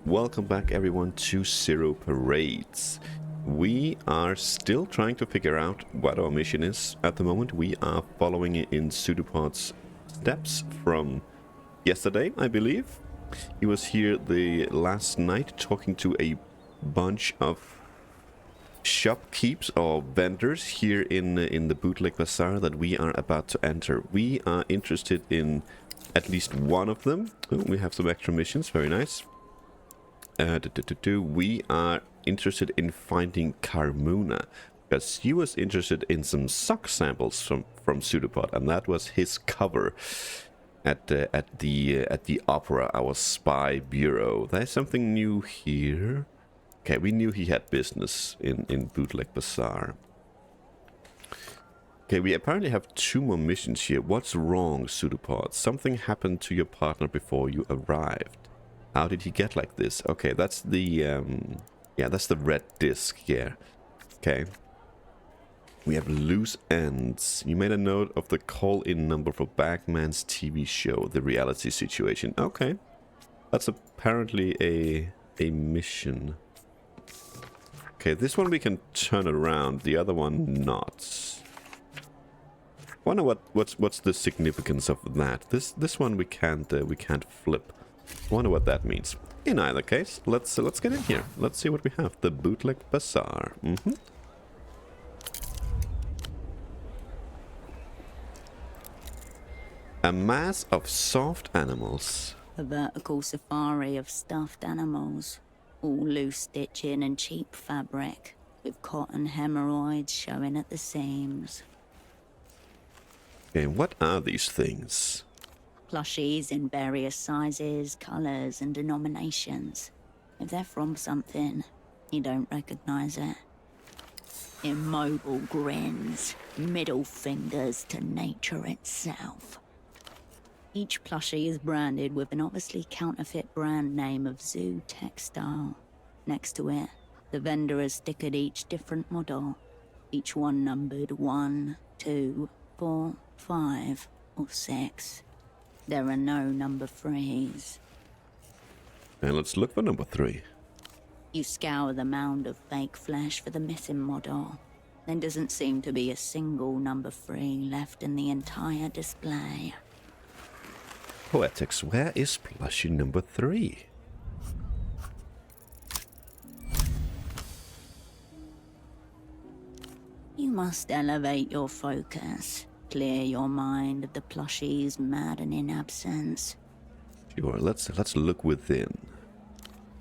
Welcome back everyone to Zero Parades. We are still trying to figure out what our mission is at the moment. We are following in Pseudopod's steps from yesterday, I believe. He was here the last night talking to a bunch of shopkeepers or vendors here in the bootleg bazaar that we are about to enter. We are interested in at least one of them. Oh, we have some extra missions, very nice. We are interested in finding Carmuna, because he was interested in some sock samples from Pseudopod, and that was his cover at the opera, our spy bureau. There's something new here. Okay, we knew he had business in Bootleg Bazaar. Okay, we apparently have 2 more missions here. What's wrong, Pseudopod? Something happened to your partner before you arrived. How did he get like this? Okay, that's the yeah, that's the red disc here. Okay. We have loose ends. You made a note of the call-in number for Bagman's TV show, The Reality Situation. Okay. That's apparently a mission. Okay, this one we can turn around, the other one not. Wonder what's the significance of that. This one we can't flip. Wonder what that means. In either case, let's get in here. Let's see what we have. The Bootleg Bazaar. A mass of soft animals. A vertical safari of stuffed animals, all loose stitching and cheap fabric, with cotton hemorrhoids showing at the seams. Okay, what are these things? Plushies in various sizes, colours and denominations. If they're from something, you don't recognise it. Immobile grins, middle fingers to nature itself. Each plushie is branded with an obviously counterfeit brand name of Zoo Textile. Next to it, the vendor has stickered each different model, each one numbered 1, 2, 4, 5, or 6. There are no number 3s. And let's look for number 3. You scour the mound of fake flesh for the missing model. There doesn't seem to be a single number 3 left in the entire display. Poetics, where is plushie number 3? You must elevate your focus, clear your mind of the plushie's maddening absence. Sure, let's look within.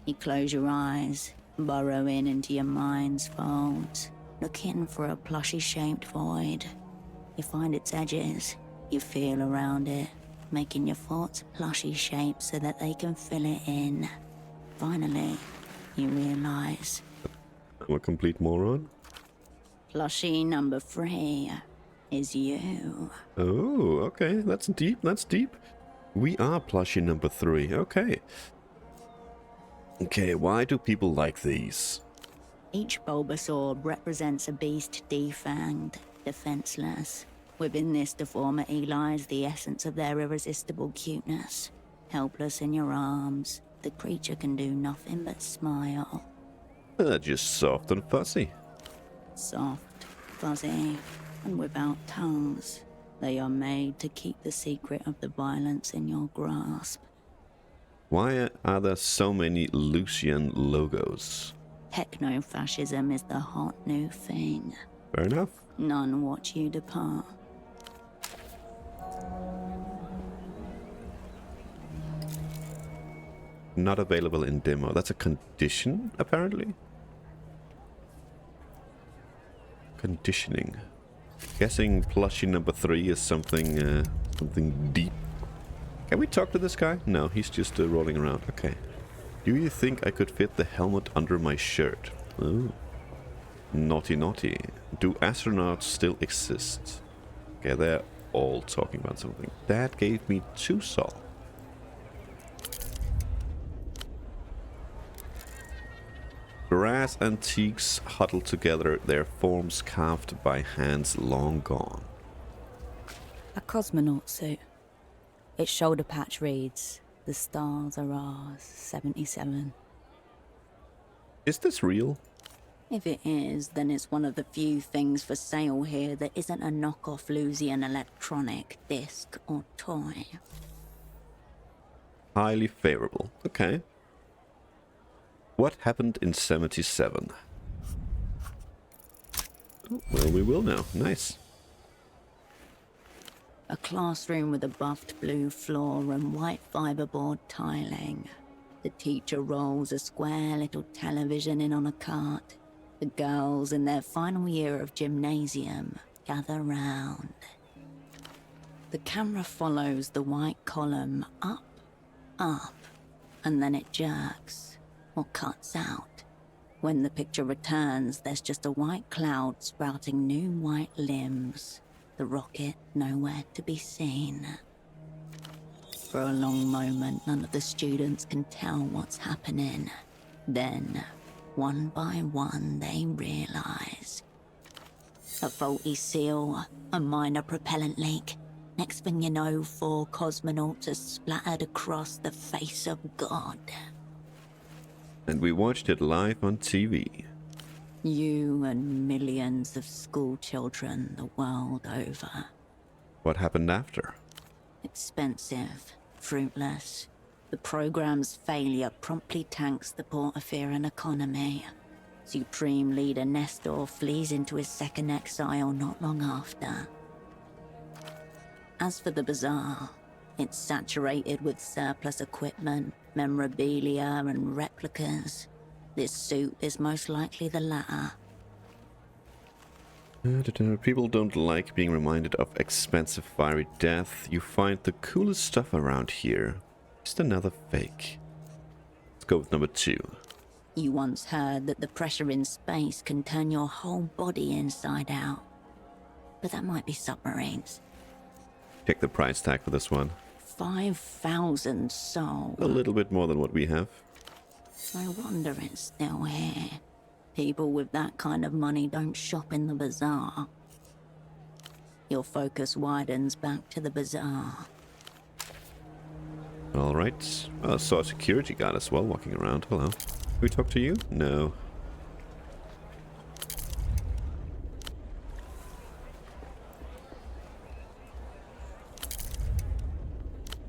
You close your eyes, burrow into your mind's folds, looking for a plushie-shaped void. You find its edges, you feel around it, making your thoughts plushy shapes so that they can fill it in. Finally, you realize I'm a complete moron. plushie number 3 is you. Oh, okay, that's deep, that's deep. We are plushie number 3, okay. Okay, why do people like these? Each Bulbasaur represents a beast defanged, defenseless. Within this deformity lies the essence of their irresistible cuteness. Helpless in your arms, the creature can do nothing but smile. They're just soft and fuzzy. Soft, fuzzy, and without tongues. They are made to keep the secret of the violence in your grasp. Why are there so many Lucian logos? Techno-fascism is the hot new thing. Fair enough. None watch you depart. Not available in demo. That's a condition, apparently. Conditioning. Guessing plushie number 3 is something deep. Can we talk to this guy? No, he's just rolling around. Okay. Do you think I could fit the helmet under my shirt? Oh. Naughty, naughty. Do astronauts still exist? Okay, they're all talking about something. That gave me 2 soul. Brass antiques huddled together, their forms carved by hands long gone. A cosmonaut suit. Its shoulder patch reads, "The stars are ours, 77. Is this real? If it is, then it's one of the few things for sale here that isn't a knockoff Lusian electronic, disc, or toy. Highly favorable. Okay. What happened in 77? Oh, well, we will now. Nice. A classroom with a buffed blue floor and white fiberboard tiling. The teacher rolls a square little television in on a cart. The girls in their final year of gymnasium gather round. The camera follows the white column up, and then it jerks or cuts out. When the picture returns, there's just a white cloud sprouting new white limbs. The rocket nowhere to be seen. For a long moment, none of the students can tell what's happening. Then, one by one, they realize. A faulty seal, a minor propellant leak. Next thing you know, 4 cosmonauts are splattered across the face of God. And we watched it live on TV. You and millions of school children the world over. What happened after? Expensive, fruitless. The program's failure promptly tanks the Portoferian economy. Supreme Leader Nestor flees into his second exile not long after. As for the bazaar, it's saturated with surplus equipment, memorabilia, and replicas. This suit is most likely the latter. People don't like being reminded of expensive fiery death. You find the coolest stuff around here. Just another fake. Let's go with number 2. You once heard that the pressure in space can turn your whole body inside out. But that might be submarines. Check the price tag for this one. 5,000 soul. A little bit more than what we have. I wonder it's still here. People with that kind of money don't shop in the bazaar. Your focus widens back to the bazaar. Alright. Well, I saw a security guard as well walking around. Hello. Can we talk to you? No.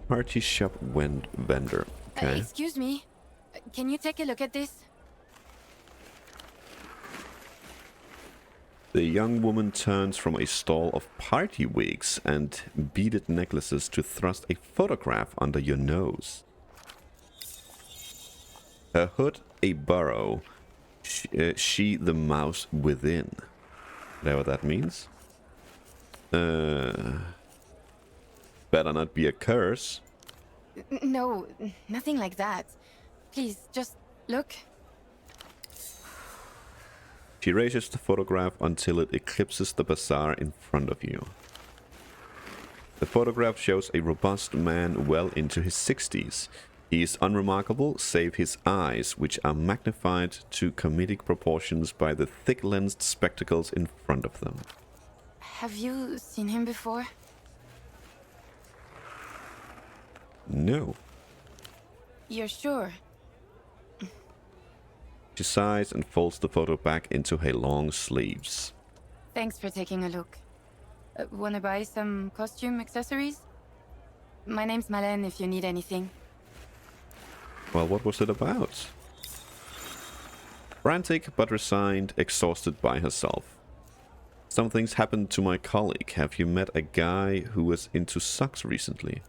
Party shop vendor. Okay. Excuse me. Can you take a look at this? The young woman turns from a stall of party wigs and beaded necklaces to thrust a photograph under your nose. Her hood a burrow, she the mouse within. Know what that means? Better not be a curse. No, nothing like that. Please, just look. She raises the photograph until it eclipses the bazaar in front of you. The photograph shows a robust man well into his 60s. He is unremarkable, save his eyes, which are magnified to comedic proportions by the thick-lensed spectacles in front of them. Have you seen him before? No. You're sure? She sighs and folds the photo back into her long sleeves. Thanks for taking a look. Wanna buy some costume accessories? My name's Malène if you need anything. Well, what was it about? Frantic but resigned, exhausted by herself. Something's happened to my colleague. Have you met a guy who was into socks recently?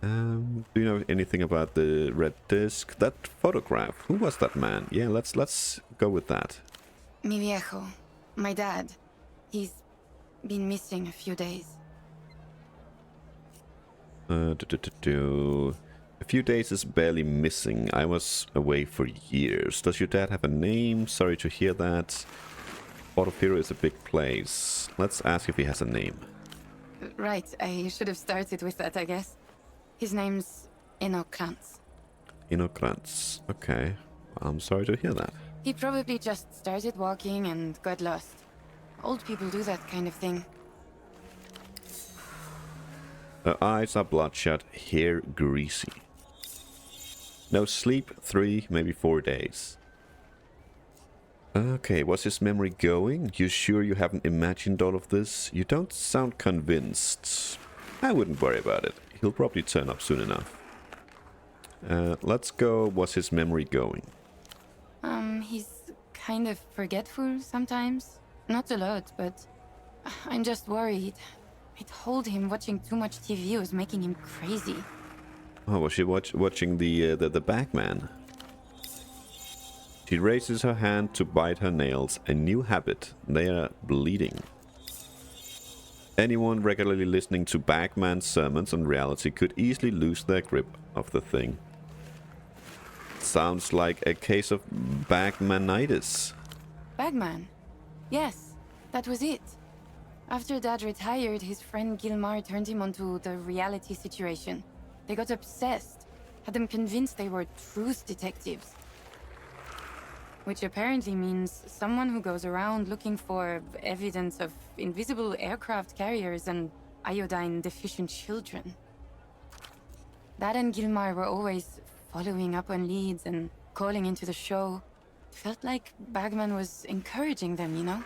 Do you know anything about the red disc? That photograph. Who was that man? Yeah, let's go with that. Mi viejo. My dad. He's been missing a few days. A few days is barely missing. I was away for years. Does your dad have a name? Sorry to hear that. Portofero is a big place. Let's ask if he has a name. Right, I should have started with that, I guess. His name's Krantz. Krantz. Okay. I'm sorry to hear that. He probably just started walking and got lost. Old people do that kind of thing. Her eyes are bloodshot, hair greasy. No sleep, 3, maybe 4 days. Okay, was his memory going? You sure you haven't imagined all of this? You don't sound convinced. I wouldn't worry about it. He'll probably turn up soon enough. Let's go, was his memory going? He's kind of forgetful sometimes. Not a lot, but I'm just worried. I told him watching too much TV was making him crazy. Oh, was she watching the Bagman? She raises her hand to bite her nails. A new habit. They are bleeding. Anyone regularly listening to Bagman's sermons on reality could easily lose their grip of the thing. Sounds like a case of Bagmanitis. Bagman? Yes, that was it. After Dad retired, his friend Gilmar turned him onto the reality situation. They got obsessed, had them convinced they were truth detectives. Which apparently means someone who goes around looking for evidence of invisible aircraft carriers and iodine-deficient children. Dad and Gilmar were always following up on leads and calling into the show. Felt like Bagman was encouraging them, you know?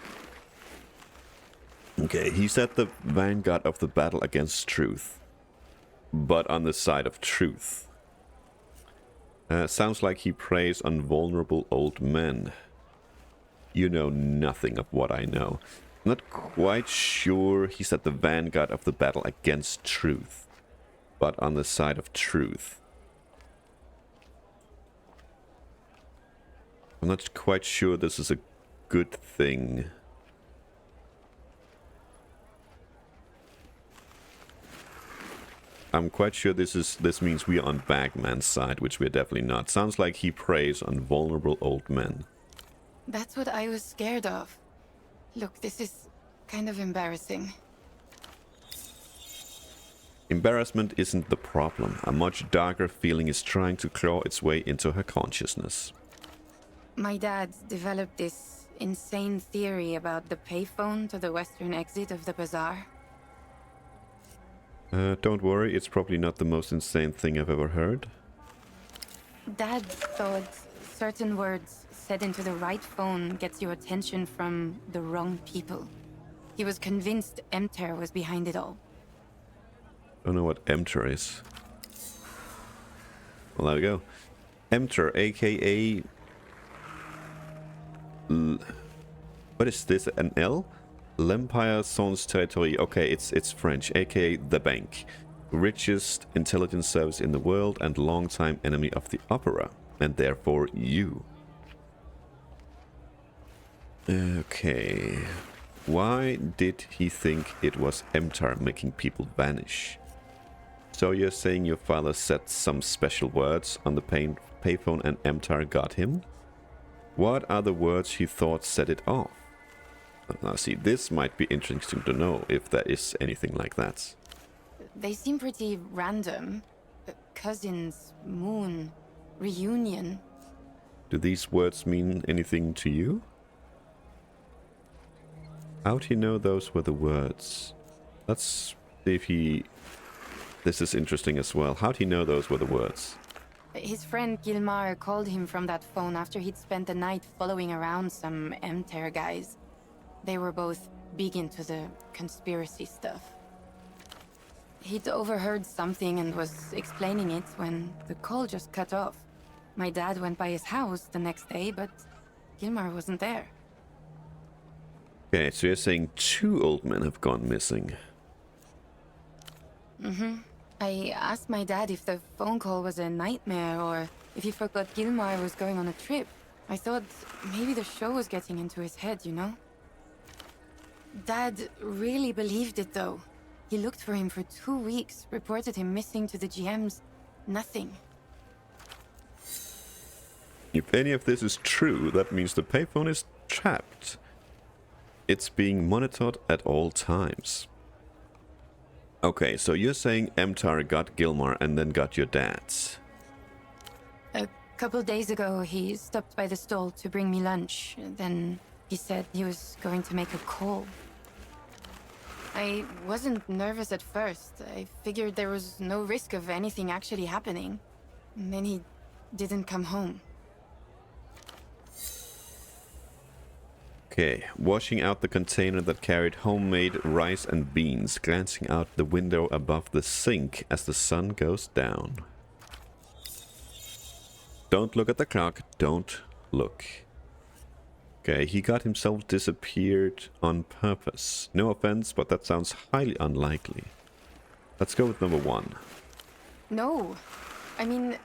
Okay, he's at the vanguard of the battle against truth. But on the side of truth. Sounds like he preys on vulnerable old men. You know nothing of what I know. I'm not quite sure he's at the vanguard of the battle against truth. But on the side of truth. I'm not quite sure this is a good thing. I'm quite sure this means we are on Bagman's side, which we're definitely not. Sounds like he preys on vulnerable old men. That's what I was scared of. Look, this is kind of embarrassing. Embarrassment isn't the problem. A much darker feeling is trying to claw its way into her consciousness. My dad developed this insane theory about the payphone to the western exit of the bazaar. Don't worry, it's probably not the most insane thing I've ever heard. Dad thought certain words said into the right phone gets your attention from the wrong people. He was convinced Emter was behind it all. Don't know what Emter is. Well, there we go. Emter, aka... What is this? An L? L'Empire Sans Territory. Okay, it's French, aka the Bank. Richest intelligence service in the world and longtime enemy of the Opera. And therefore you. Okay. Why did he think it was Emtar making people vanish? So you're saying your father said some special words on the payphone and Emtar got him? What are the words he thought set it off? Now see, this might be interesting to know if there is anything like that. They seem pretty random. Cousins, moon, reunion. Do these words mean anything to you? How'd he know those were the words? Let's see if he... This is interesting as well. How'd he know those were the words? His friend Gilmar called him from that phone after he'd spent the night following around some Emter guys. They were both big into the conspiracy stuff. He'd overheard something and was explaining it when the call just cut off. My dad went by his house the next day, but Gilmar wasn't there. Okay, so you're saying 2 old men have gone missing. I asked my dad if the phone call was a nightmare or if he forgot Gilmar was going on a trip. I thought maybe the show was getting into his head, you know? Dad really believed it though. He looked for him for 2 weeks, reported him missing to the GMs. Nothing. If any of this is true, that means the payphone is trapped. It's being monitored at all times. Okay, so you're saying Emtar got Gilmar and then got your dad's. A couple days ago, he stopped by the stall to bring me lunch. Then he said he was going to make a call. I wasn't nervous at first. I figured there was no risk of anything actually happening. And then he didn't come home. Okay, washing out the container that carried homemade rice and beans, glancing out the window above the sink as the sun goes down. Don't look at the clock, don't look. Okay, he got himself disappeared on purpose. No offense, but that sounds highly unlikely. Let's go with number 1. No. I mean,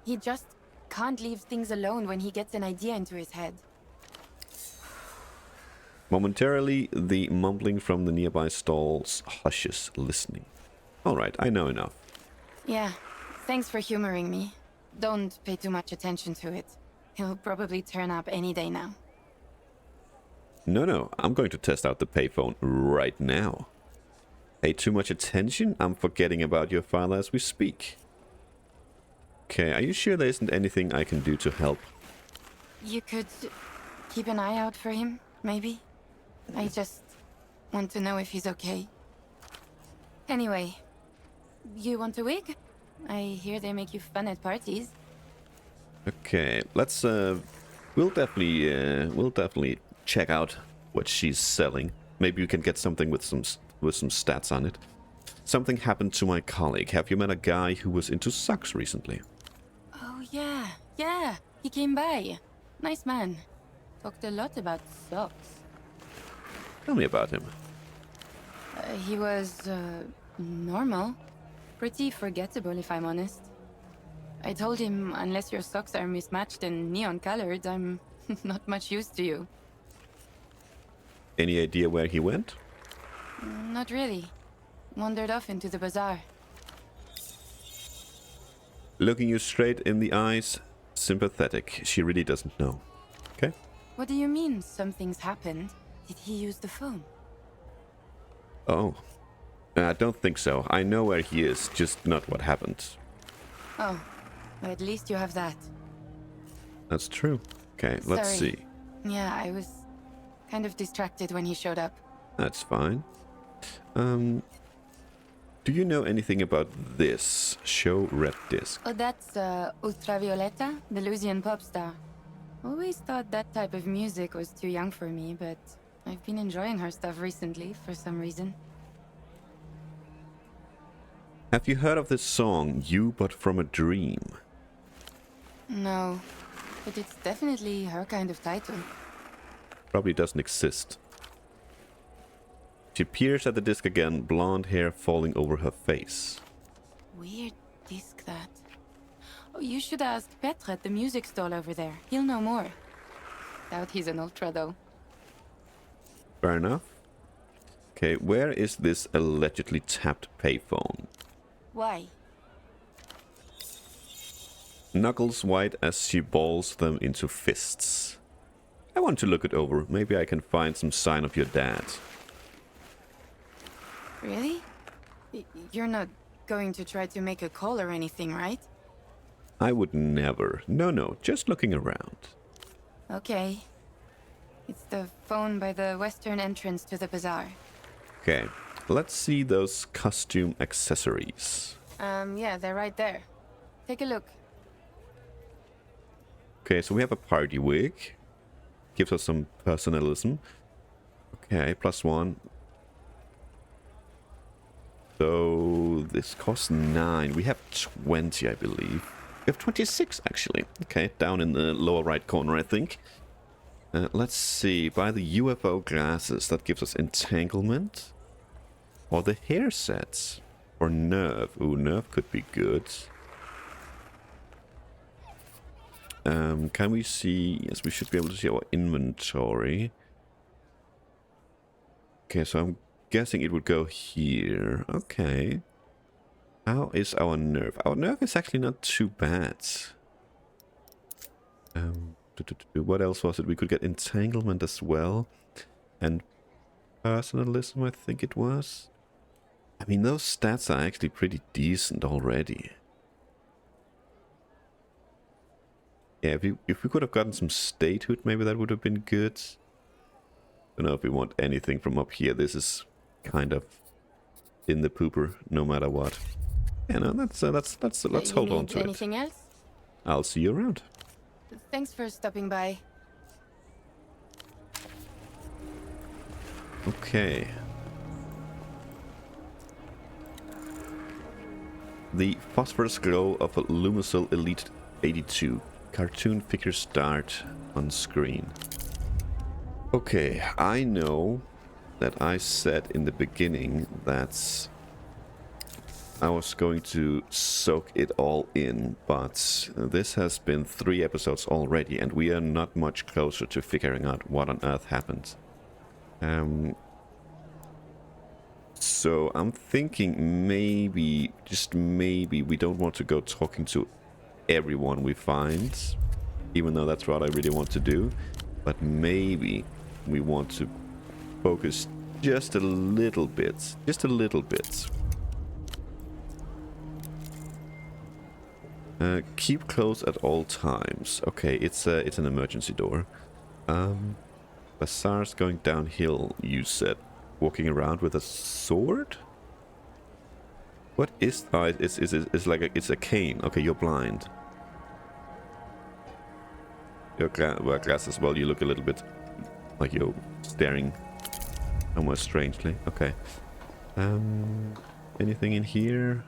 he just can't leave things alone when he gets an idea into his head. Momentarily, the mumbling from the nearby stalls hushes, listening. Alright, I know enough. Yeah, thanks for humoring me. Don't pay too much attention to it. He'll probably turn up any day now. No, I'm going to test out the payphone right now. Pay too much attention? I'm forgetting about your father as we speak. Okay, are you sure there isn't anything I can do to help? You could keep an eye out for him, maybe? I just want to know if he's okay. Anyway, you want a wig? I hear they make you fun at parties. Okay, let's we'll definitely check out what she's selling. Maybe you can get something with some stats on it. Something happened to my colleague. Have you met a guy who was into socks recently? Oh yeah, he came by. Nice man. Talked a lot about socks. Tell me about him. He was normal. Pretty forgettable, if I'm honest. I told him, unless your socks are mismatched and neon-colored, I'm not much use to you. Any idea where he went? Not really. Wandered off into the bazaar. Looking you straight in the eyes, sympathetic. She really doesn't know. Okay? What do you mean, something's happened? Did he use the phone? Oh. I don't think so. I know where he is, just not what happened. Oh, at least you have that. That's true. Okay, let's Sorry. see. Yeah, I was kind of distracted when he showed up. That's fine. Do you know anything about this? Show red disc. Oh, that's Ultravioleta, the Lusian pop star. Always thought that type of music was too young for me, but I've been enjoying her stuff recently for some reason. Have you heard of this song, You But From a Dream? No, but it's definitely her kind of title. Probably doesn't exist. She peers at the disc again, blonde hair falling over her face. Weird disc, that. Oh, you should ask Petre at the music stall over there. He'll know more. Doubt he's an ultra, though. Fair enough. Okay, where is this allegedly tapped payphone? Why? Knuckles white as she balls them into fists. I want to look it over. Maybe I can find some sign of your dad. Really? You're not going to try to make a call or anything, right? I would never. No, just looking around. Okay. It's the phone by the western entrance to the bazaar. Okay, let's see those costume accessories. Yeah, they're right there. Take a look. Okay, so we have a party wig. Gives us some personalism. Okay, +1. So this costs 9. We have 20, I believe. We have 26, actually. Okay, down in the lower right corner, I think. Let's see. Buy the UFO glasses. That gives us entanglement. Or the hair sets. Or nerve. Ooh, nerve could be good. Can we see... Yes, we should be able to see our inventory. Okay, so I'm guessing it would go here. Okay. How is our nerve? Our nerve is actually not too bad. What else was it? We could get entanglement as well. And personalism, I think it was. I mean, those stats are actually pretty decent already. Yeah, if we could have gotten some statehood, maybe that would have been good. Don't know if we want anything from up here. This is kind of in the pooper, no matter what. Yeah, no, let's hold on to it. Anything else? I'll see you around. Thanks for stopping by. Okay. The phosphorus glow of a Lumicel Elite 82. Cartoon figure start on screen. Okay, I know that I said in the beginning that I was going to soak it all in, but this has been 3 episodes already, and we are not much closer to figuring out what on earth happened. So I'm thinking maybe, just maybe, we don't want to go talking to everyone we find, even though that's what I really want to do, but maybe we want to focus just a little bit, keep close at all times. Okay, it's an emergency door. Bazaar's going downhill, you said. Walking around with a sword? What is that? It's like it's a cane. Okay, you're blind. Your glasses, well, you look a little bit like you're staring almost strangely. Okay. Anything in here?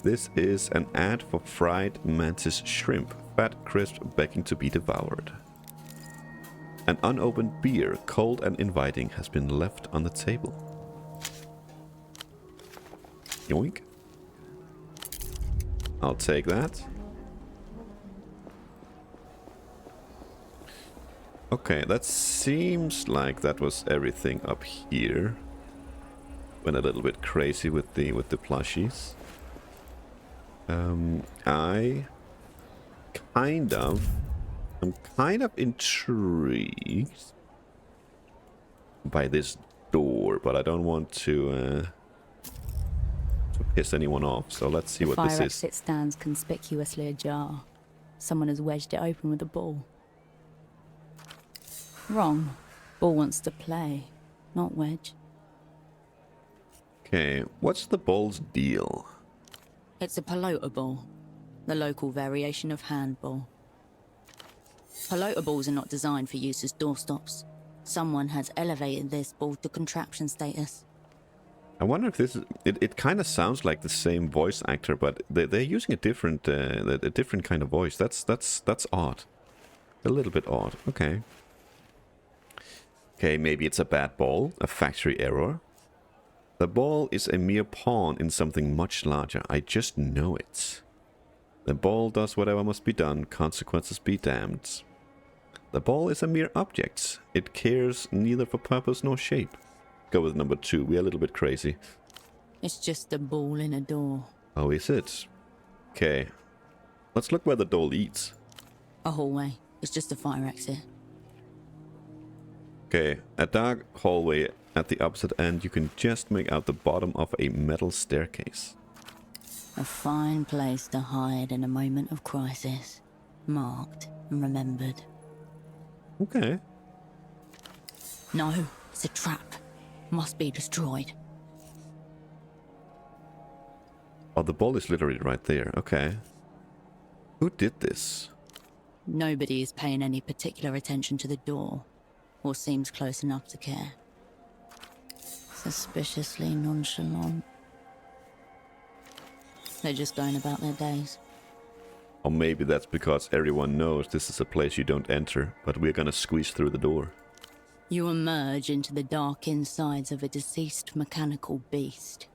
This is an ad for fried mantis shrimp. Fat, crisp, begging to be devoured. An unopened beer, cold and inviting, has been left on the table. Yoink. I'll take that. Okay, that seems like that was everything up here. Went a little bit crazy with the plushies. I'm kind of intrigued by this door, but I don't want to piss anyone off, so let's see what this is. The fire exit stands conspicuously ajar. Someone has wedged it open with a ball. Wrong. Ball wants to play, not wedge. Okay, what's the ball's deal? It's a pelota ball, the local variation of handball. Pelota balls are not designed for use as doorstops. Someone has elevated this ball to contraption status. I wonder if this is... It kind of sounds like the same voice actor, but they're using a different kind of voice. That's odd. A little bit odd. Okay. Okay, maybe it's a bad ball, a factory error. The ball is a mere pawn in something much larger. I just know it. The ball does whatever must be done, consequences be damned. The ball is a mere object. It cares neither for purpose nor shape. Go with number 2. We're a little bit crazy. It's just a ball in a door. Oh, is it? Okay. Let's look where the door leads. A hallway. It's just a fire exit. Okay, a dark hallway at the opposite end. You can just make out the bottom of a metal staircase. A fine place to hide in a moment of crisis. Marked and remembered. Okay. No, it's a trap. Must be destroyed. Oh, the ball is literally right there. Okay. Who did this? Nobody is paying any particular attention to the door, or seems close enough to care. Suspiciously nonchalant. They're just going about their days. Or maybe that's because everyone knows this is a place you don't enter, but we're gonna squeeze through the door. You emerge into the dark insides of a deceased mechanical beast.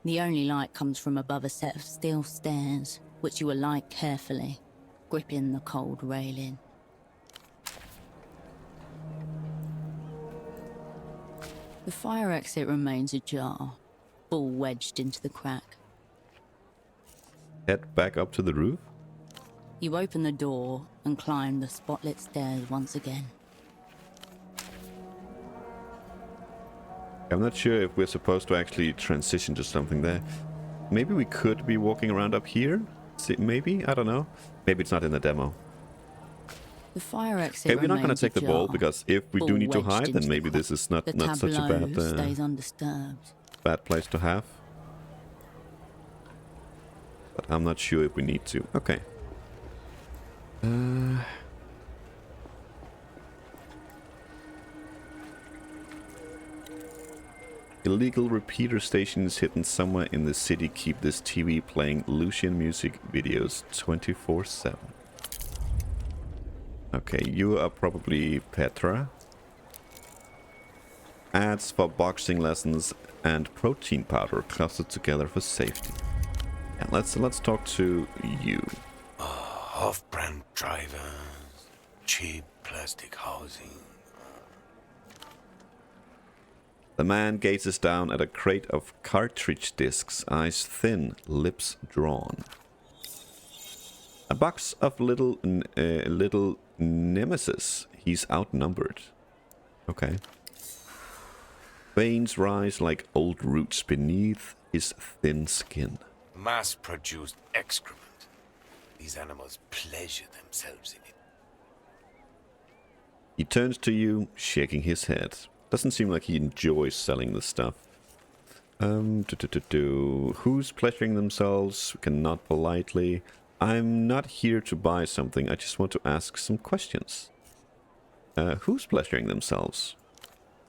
The only light comes from above a set of steel stairs, which you alight carefully, gripping the cold railing. The fire exit remains ajar, ball wedged into the crack. Head back up to the roof. You open the door and climb the spotlit stairs once again. I'm not sure if we're supposed to actually transition to something there. Maybe we could be walking around up here? Maybe? I don't know. Maybe it's not in the demo. The fire exit Okay, we're not going to take the ball, ajar, because if we do need to wedged hide, then into maybe the this is not The such a tableau stays undisturbed. bad place to have. But I'm not sure if we need to. Okay. Illegal repeater stations hidden somewhere in the city keep this TV playing Lucian music videos 24/7. Okay, you are probably Petra. Ads for boxing lessons and protein powder clustered together for safety. Yeah, let's talk to you. Off-brand drivers, cheap plastic housing. The man gazes down at a crate of cartridge discs, eyes thin, lips drawn. A box of little nemesis. He's outnumbered. Okay. Veins rise like old roots beneath his thin skin. Mass-produced excrement. These animals pleasure themselves in it. He turns to you, shaking his head. Doesn't seem like he enjoys selling this stuff. Who's pleasuring themselves? Cannot politely. I'm not here to buy something. I just want to ask some questions. Who's pleasuring themselves?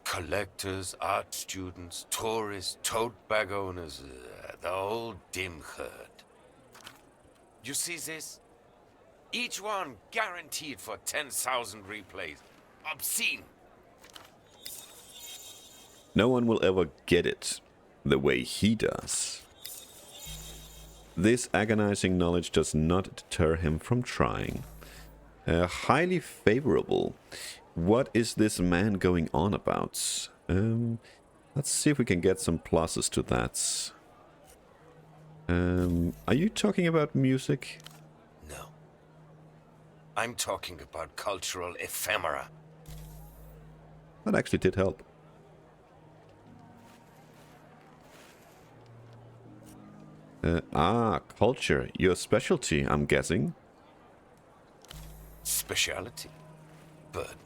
Collectors, art students, tourists, tote bag owners, the whole dim herd. You see this? Each one guaranteed for 10,000 replays. Obscene. No one will ever get it the way he does. This agonizing knowledge does not deter him from trying. Highly favorable. What is this man going on about? Let's see if we can get some pluses to that. Are you talking about music? No. I'm talking about cultural ephemera. That actually did help. Culture. Your specialty, I'm guessing. Speciality. Burden.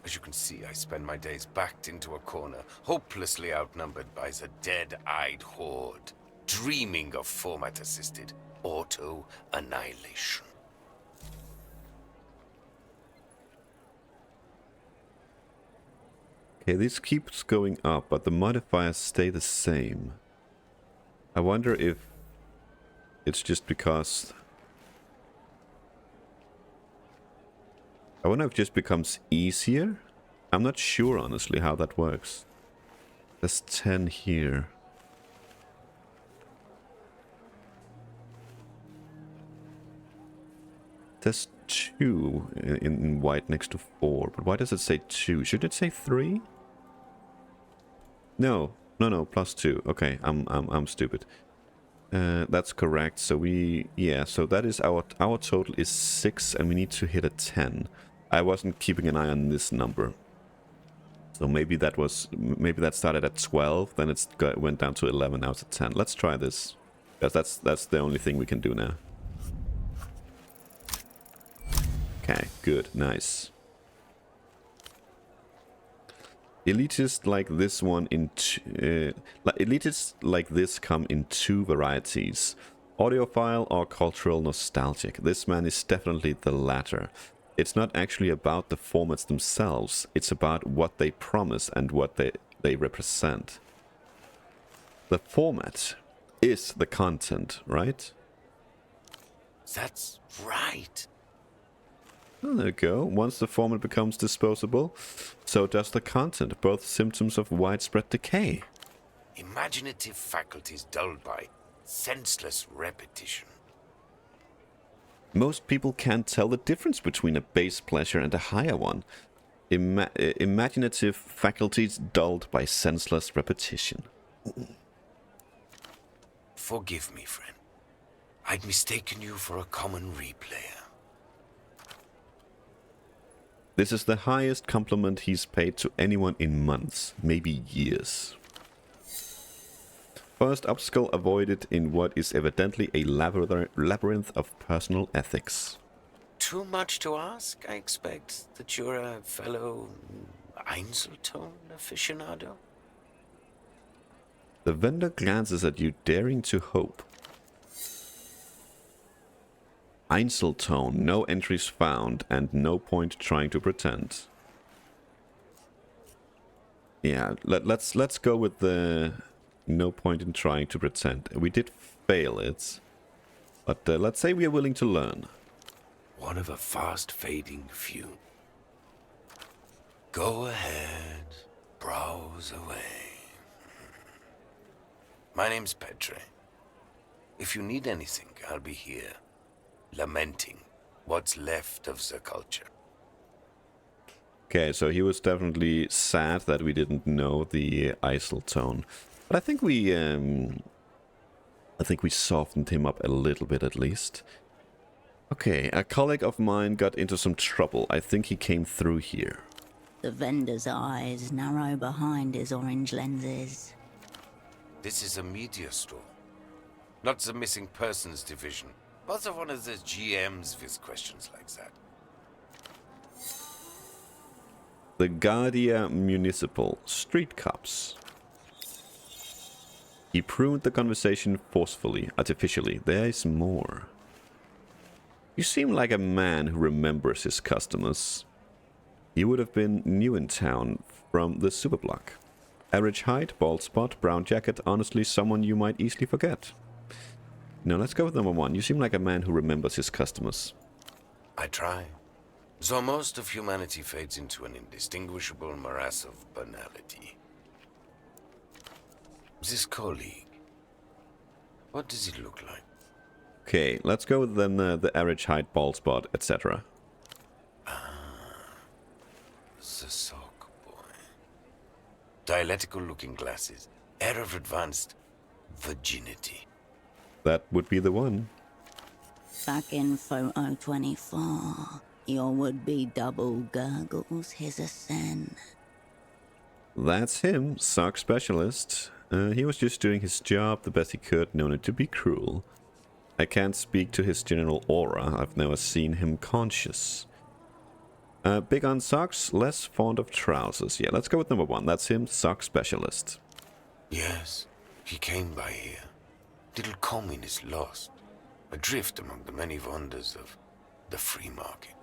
As you can see, I spend my days backed into a corner, hopelessly outnumbered by the dead-eyed horde, dreaming of format-assisted auto-annihilation. Okay, this keeps going up, but the modifiers stay the same. I wonder if it's just because... I wonder if it just becomes easier? I'm not sure, honestly, how that works. There's 10 here. There's 2 in white next to 4, but why does it say 2? Should it say 3? No, +2. Okay, I'm stupid. That's correct. So so that is our total is 6, and we need to hit a 10. I wasn't keeping an eye on this number, so maybe that started at 12, then went down to 11, now it's at 10. Let's try this, because that's the only thing we can do now. Okay, good, nice. Elitists like this elitists like this come in 2 varieties: audiophile or cultural nostalgic. This man is definitely the latter. It's not actually about the formats themselves, it's about what they promise and what they represent. The format is the content, right? That's right. Oh, there you go. Once the format becomes disposable, so does the content, both symptoms of widespread decay. Imaginative faculties dulled by senseless repetition. Most people can't tell the difference between a base pleasure and a higher one. Imaginative faculties dulled by senseless repetition. Forgive me, friend. I'd mistaken you for a common replayer. This is the highest compliment he's paid to anyone in months, maybe years. First obstacle avoided in what is evidently a labyrinth of personal ethics. Too much to ask, I expect, that you're a fellow Einzeltone aficionado? The vendor glances at you, daring to hope. Einzeltone, no entries found, and no point trying to pretend. Yeah, let's go with the no point in trying to pretend. We did fail it, but let's say we are willing to learn. One of a fast-fading few. Go ahead, browse away. My name's Petre. If you need anything, I'll be here, lamenting what's left of the culture. Okay, so he was definitely sad that we didn't know the ISIL tone, but I think we softened him up a little bit at least. Okay, a colleague of mine got into some trouble. I think he came through here. The vendor's eyes narrow behind his orange lenses. This is a media store, not the missing persons division. Bother one of the GMs with questions like that. The Guardia Municipal Street Cops. He pruned the conversation forcefully, artificially. There is more. You seem like a man who remembers his customers. You would have been new in town from the superblock. Average height, bald spot, brown jacket, honestly someone you might easily forget. Now let's go with number one. You seem like a man who remembers his customers. I try. So most of humanity fades into an indistinguishable morass of banality. This colleague, what does he look like? Okay, let's go with then the average height, bald spot, etc. The sock boy. Dialectical looking glasses. Air of advanced virginity. That would be the one. Back in photo 24, your would-be double gurgles his ascent. That's him, sock specialist. He was just doing his job the best he could, no need to be cruel. I can't speak to his general aura, I've never seen him conscious. Big on socks, less fond of trousers. Yeah, let's go with number one, that's him, sock specialist. Yes, he came by here. Little common is lost, adrift among the many wonders of the free market.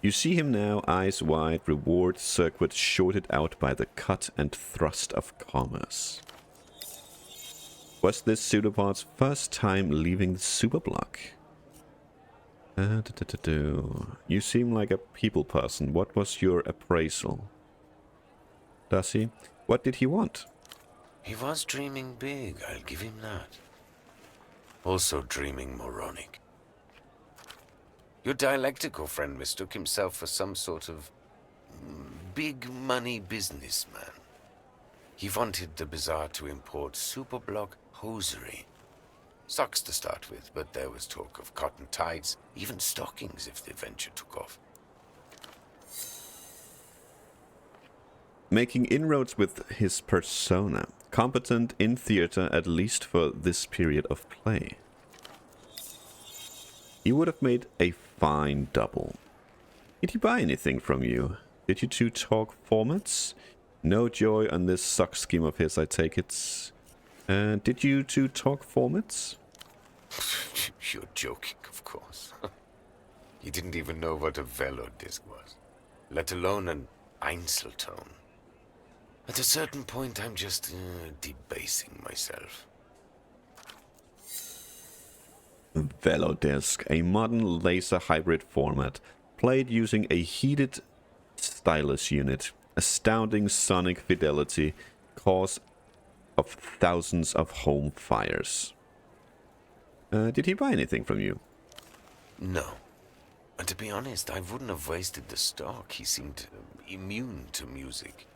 You see him now, eyes wide, reward circuit shorted out by the cut and thrust of commerce. Was this pseudopod's first time leaving the superblock? You seem like a people person. What was your appraisal? Does he? What did he want? He was dreaming big, I'll give him that. Also dreaming moronic. Your dialectical friend mistook himself for some sort of big money businessman. He wanted the bazaar to import superblock hosiery. Socks to start with, but there was talk of cotton tights, even stockings if the venture took off. Making inroads with his persona. Competent in theater, at least for this period of play. He would have made a fine double. Did he buy anything from you? Did you two talk formats? No joy on this sock scheme of his, I take it. Did you two talk formats? You're joking, of course. You didn't even know what a velo disc was, let alone an Einzelton. At a certain point, I'm just debasing myself. Velodisc, a modern laser hybrid format, played using a heated stylus unit, astounding sonic fidelity, cause of thousands of home fires. Did he buy anything from you? No. And to be honest, I wouldn't have wasted the stock. He seemed immune to music.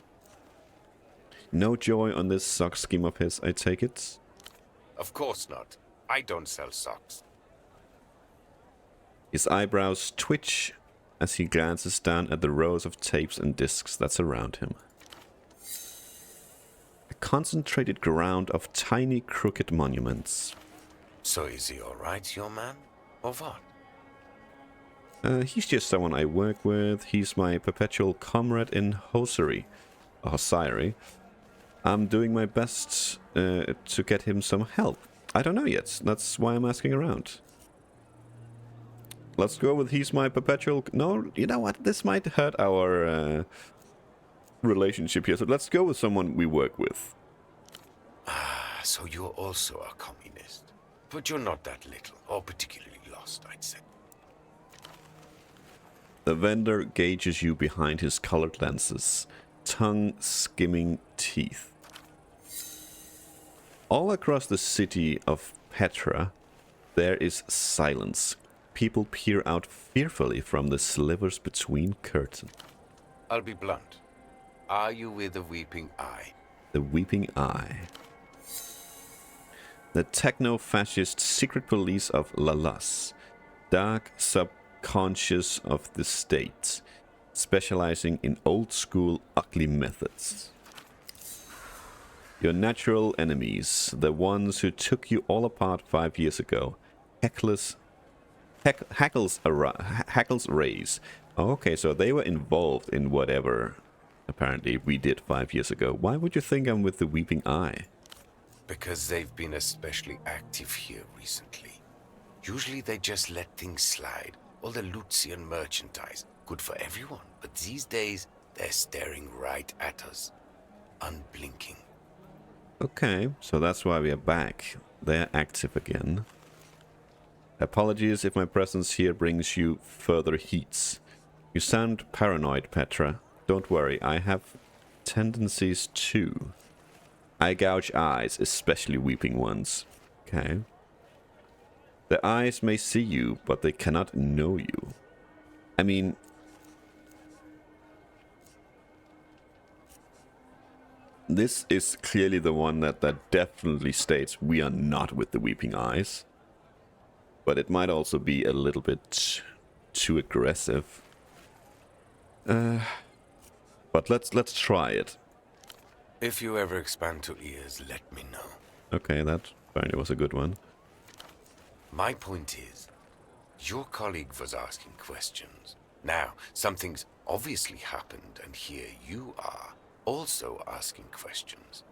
No joy on this sock scheme of his, I take it? Of course not. I don't sell socks. His eyebrows twitch as he glances down at the rows of tapes and discs that surround him. A concentrated ground of tiny crooked monuments. So is he alright, your man? Or what? He's just someone I work with. He's my perpetual comrade in hosiery. I'm doing my best to get him some help. I don't know yet. That's why I'm asking around. Let's go with he's my perpetual... No, you know what? This might hurt our relationship here, so let's go with someone we work with. Ah, so you're also a communist. But you're not that little, or particularly lost, I'd say. The vendor gauges you behind his colored lenses, tongue skimming teeth. All across the city of Petra, there is silence. People peer out fearfully from the slivers between curtains. I'll be blunt. Are you with the Weeping Eye? The Weeping Eye. The techno-fascist secret police of Lalas. Dark subconscious of the state, specializing in old-school ugly methods. Your natural enemies, the ones who took you all apart 5 years ago. Hackles Rays. Oh, okay, so they were involved in whatever, apparently, we did 5 years ago. Why would you think I'm with the Weeping Eye? Because they've been especially active here recently. Usually they just let things slide. All the Lucian merchandise. Good for everyone. But these days, they're staring right at us. Unblinking. Okay, so that's why we are back. They're active again. Apologies if my presence here brings you further heats. You sound paranoid, Petra. Don't worry, I have tendencies too. I gouge eyes, especially weeping ones. Okay. The eyes may see you, but they cannot know you. I mean... This is clearly the one that definitely states we are not with the Weeping Eyes. But it might also be a little bit too aggressive. But let's try it. If you ever expand to ears, let me know. Okay, that apparently was a good one. My point is, your colleague was asking questions. Now, something's obviously happened, and here you are, also asking questions.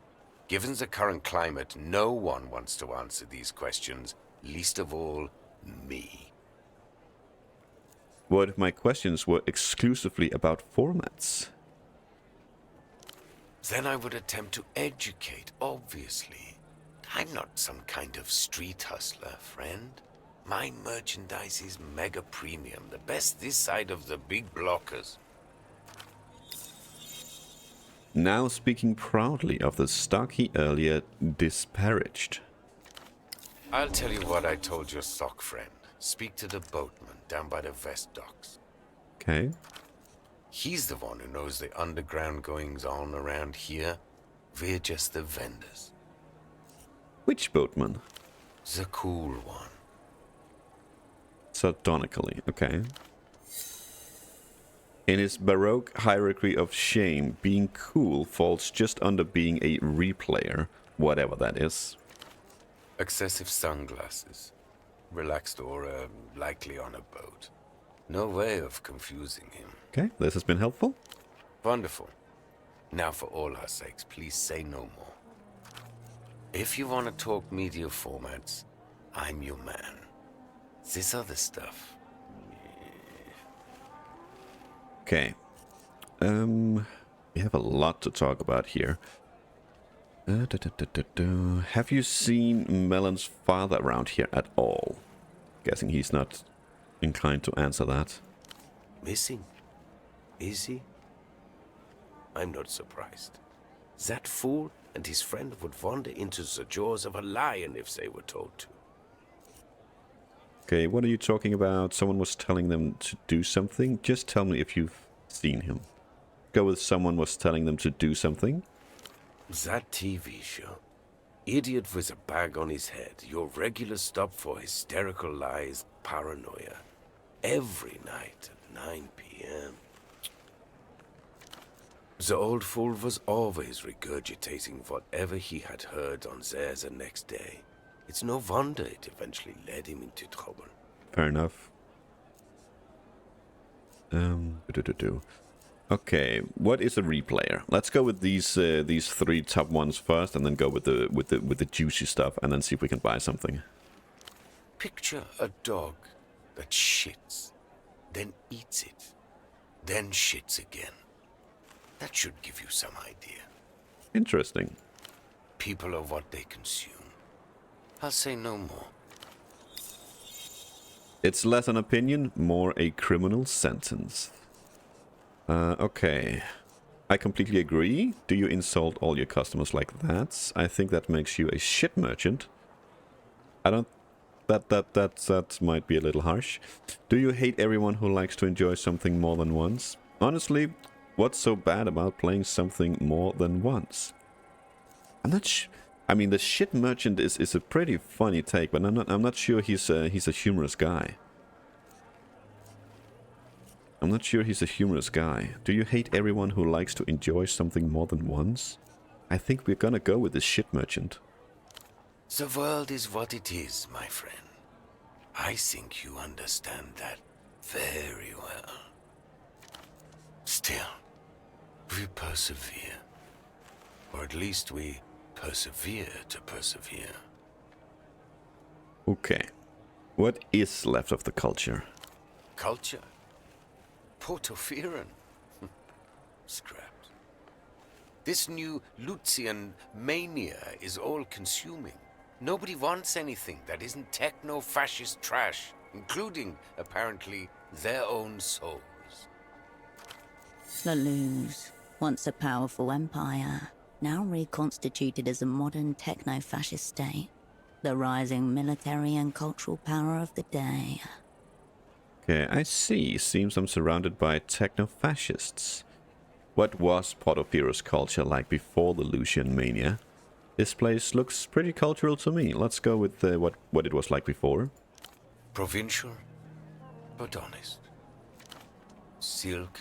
Given the current climate, no one wants to answer these questions, least of all, me. What if my questions were exclusively about formats? Then I would attempt to educate, obviously. I'm not some kind of street hustler, friend. My merchandise is mega premium, the best this side of the big blockers. Now speaking proudly of the stock he earlier disparaged. I'll tell you what I told your sock friend. Speak to the boatman down by the Vest docks. Okay. He's the one who knows the underground goings-on around here. We're just the vendors. Which boatman? The cool one. Sardonically, okay. In his baroque hierarchy of shame, being cool falls just under being a replayer, whatever that is. Excessive sunglasses. Relaxed aura, likely on a boat. No way of confusing him. Okay, this has been helpful. Wonderful. Now for all our sakes, please say no more. If you want to talk media formats, I'm your man. This other stuff... Okay. We have a lot to talk about here. Have you seen Melon's father around here at all? Guessing he's not inclined to answer that. Missing? Is he? I'm not surprised. That fool and his friend would wander into the jaws of a lion if they were told to. Okay, what are you talking about? Someone was telling them to do something? Just tell me if you've seen him. Go with someone was telling them to do something? That TV show. Idiot with a bag on his head. Your regular stop for hysterical lies, paranoia. Every night at 9 p.m. The old fool was always regurgitating whatever he had heard on there the next day. It's no wonder it eventually led him into trouble. Fair enough. Okay, what is a replayer? Let's go with these three top ones first, and then go with the juicy stuff, and then see if we can buy something. Picture a dog that shits, then eats it, then shits again. That should give you some idea. Interesting. People are what they consume. I'll say no more. It's less an opinion, more a criminal sentence. Okay. I completely agree. Do you insult all your customers like that? I think that makes you a shit merchant. I don't... That might be a little harsh. Do you hate everyone who likes to enjoy something more than once? Honestly, what's so bad about playing something more than once? I'm not I mean, the shit merchant is a pretty funny take, but I'm not sure he's a humorous guy. I'm not sure he's a humorous guy. Do you hate everyone who likes to enjoy something more than once? I think we're gonna go with the shit merchant. The world is what it is, my friend. I think you understand that very well. Still, we persevere. Or at least we persevere to persevere. Okay. What is left of the culture? Culture? Portopheron? Scrapped. This new Lucian mania is all-consuming. Nobody wants anything that isn't techno-fascist trash, including, apparently, their own souls. The Luz, once a powerful empire, now reconstituted as a modern techno-fascist state. The rising military and cultural power of the day. Okay, I see. Seems I'm surrounded by techno-fascists. What was Portophero's culture like before the Lucian mania? This place looks pretty cultural to me. Let's go with what it was like before. Provincial, but honest. Silk,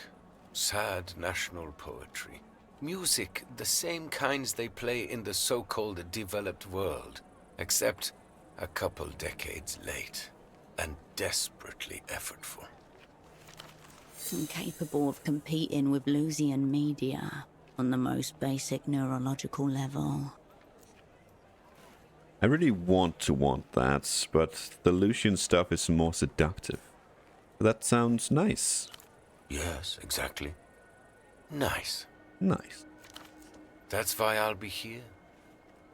sad national poetry. Music, the same kinds they play in the so-called developed world, except a couple decades late and desperately effortful. Capable of competing with Lusian media on the most basic neurological level. I really want that, but the Lucian stuff is more seductive. That sounds nice. Yes, exactly. Nice. Nice. That's why I'll be here,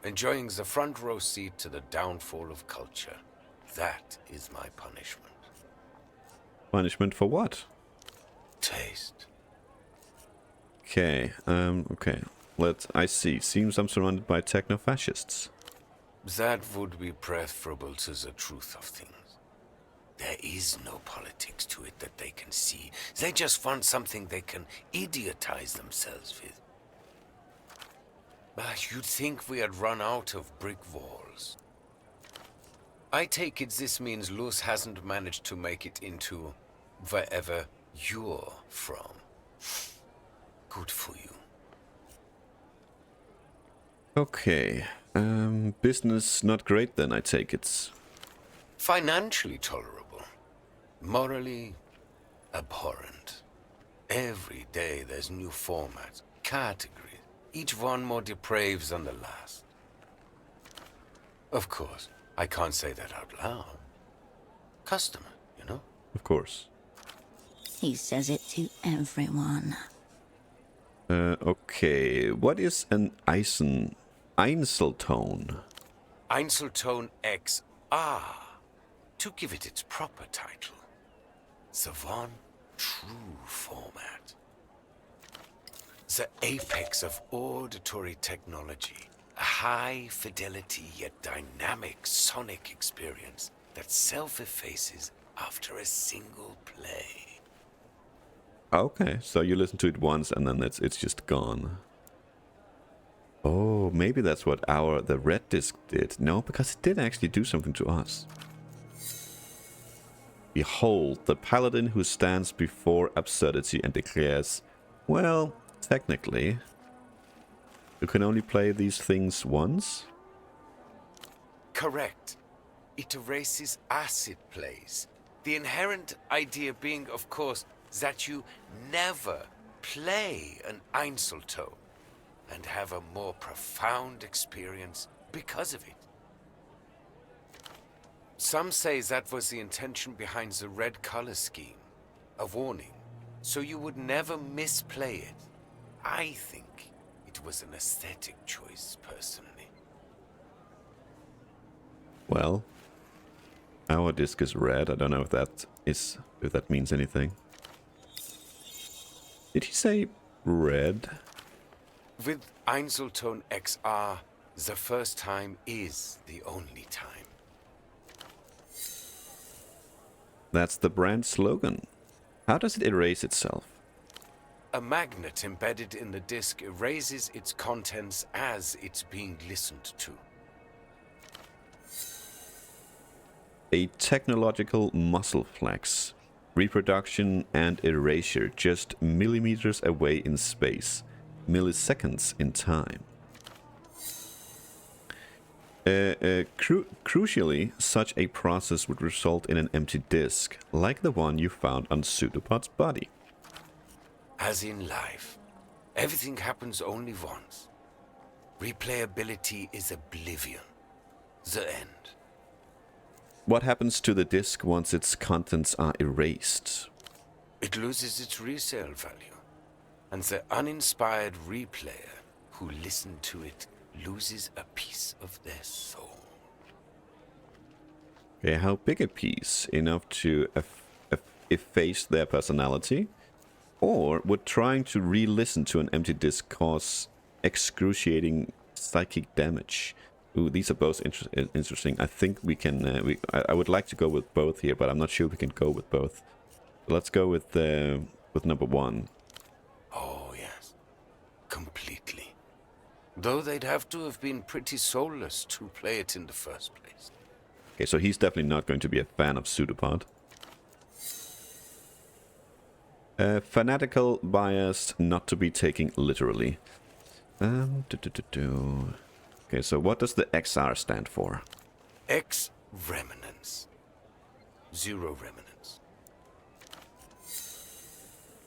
enjoying the front row seat to the downfall of culture. That is my punishment. Punishment for what? Taste. Okay, okay. I see. Seems I'm surrounded by techno-fascists. That would be preferable to the truth of things. There is no politics to it that they can see. They just want something they can idiotize themselves with. But you'd think we had run out of brick walls. I take it this means Luz hasn't managed to make it into wherever you're from. Good for you. Okay. Business not great then, I take it. Financially tolerable. Morally abhorrent. Every day there's new formats, categories, each one more depraved than the last. Of course, I can't say that out loud. Customer, you know? Of course. He says it to everyone. Okay. What is an Einzeltone? Einzeltone XR, to give it its proper title. The one true format. The apex of auditory technology. A high-fidelity yet dynamic sonic experience that self-effaces after a single play. Okay, so you listen to it once and then it's just gone. Oh, maybe that's what the red disc did. No, because it did actually do something to us. Behold, the paladin who stands before absurdity and declares, well, technically, you can only play these things once? Correct. It erases acid plays. The inherent idea being, of course, that you never play an Einzeltone and have a more profound experience because of it. Some say that was the intention behind the red color scheme. A warning, so you would never misplay it. I think it was an aesthetic choice, personally. Well, our disc is red. I don't know if that means anything. Did he say red? With Einzelton XR, the first time is the only time. That's the brand slogan. How does it erase itself? A magnet embedded in the disc erases its contents as it's being listened to. A technological muscle flex. Reproduction and erasure just millimeters away in space. Milliseconds in time. Crucially, such a process would result in an empty disk, like the one you found on Pseudopod's body. As in life, everything happens only once. Replayability is oblivion. The end. What happens to the disk once its contents are erased? It loses its resale value, and the uninspired replayer who listened to it loses a piece of their soul. Okay, how big a piece? Enough to efface their personality? Or would trying to re-listen to an empty disc cause excruciating psychic damage? Ooh, these are both interesting. I think we can. I would like to go with both here, but I'm not sure we can go with both. Let's go with number one. Oh, yes. Completely. Though they'd have to have been pretty soulless to play it in the first place. Okay, so he's definitely not going to be a fan of Pseudopod. Fanatical, biased, not to be taken literally. Okay, so what does the XR stand for? X Remanence. Zero Remanence.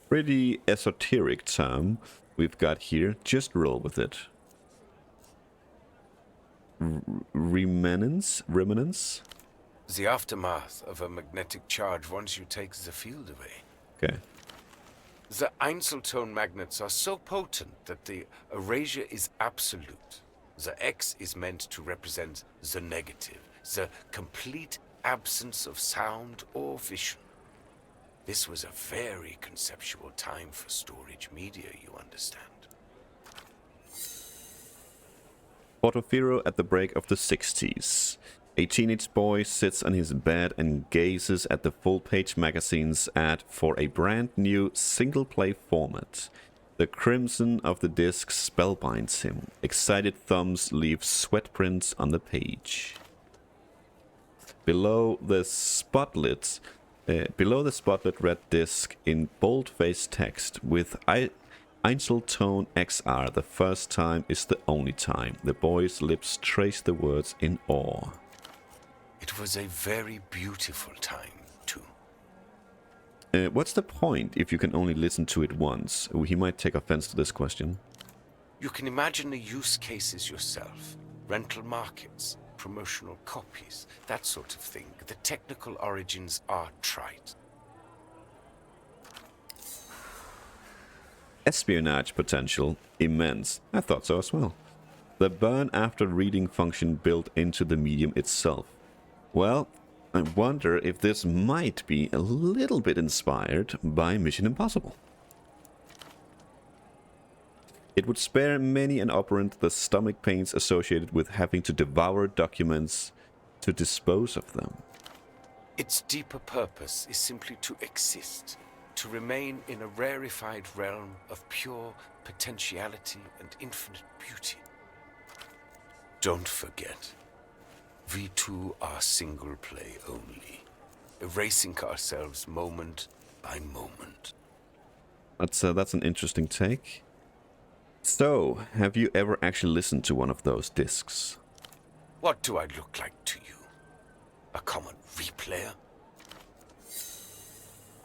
Pretty esoteric term we've got here. Just roll with it. Remanence? Remanence? The aftermath of a magnetic charge once you take the field away. Okay. The Einzelton magnets are so potent that the erasure is absolute. The X is meant to represent the negative, the complete absence of sound or vision. This was a very conceptual time for storage media, you understand. Portofino at the break of the 60s. A teenage boy sits on his bed and gazes at the full-page magazine's ad for a brand new single-play format. The crimson of the disc spellbinds him. Excited thumbs leave sweat prints on the page. Below the spotlit red disc in bold-faced text with Einzelton XR, the first time is the only time. The boy's lips trace the words in awe. It was a very beautiful time, too. What's the point if you can only listen to it once? He might take offense to this question. You can imagine the use cases yourself. Rental markets, promotional copies, that sort of thing. The technical origins are trite. Espionage potential, immense. I thought so as well. The burn after reading function built into the medium itself. Well, I wonder if this might be a little bit inspired by Mission Impossible. It would spare many an operant the stomach pains associated with having to devour documents to dispose of them. Its deeper purpose is simply to exist, to remain in a rarefied realm of pure potentiality and infinite beauty. Don't forget, we too are single play only, erasing ourselves moment by moment. That's an interesting take. So, have you ever actually listened to one of those discs? What do I look like to you? A common replayer?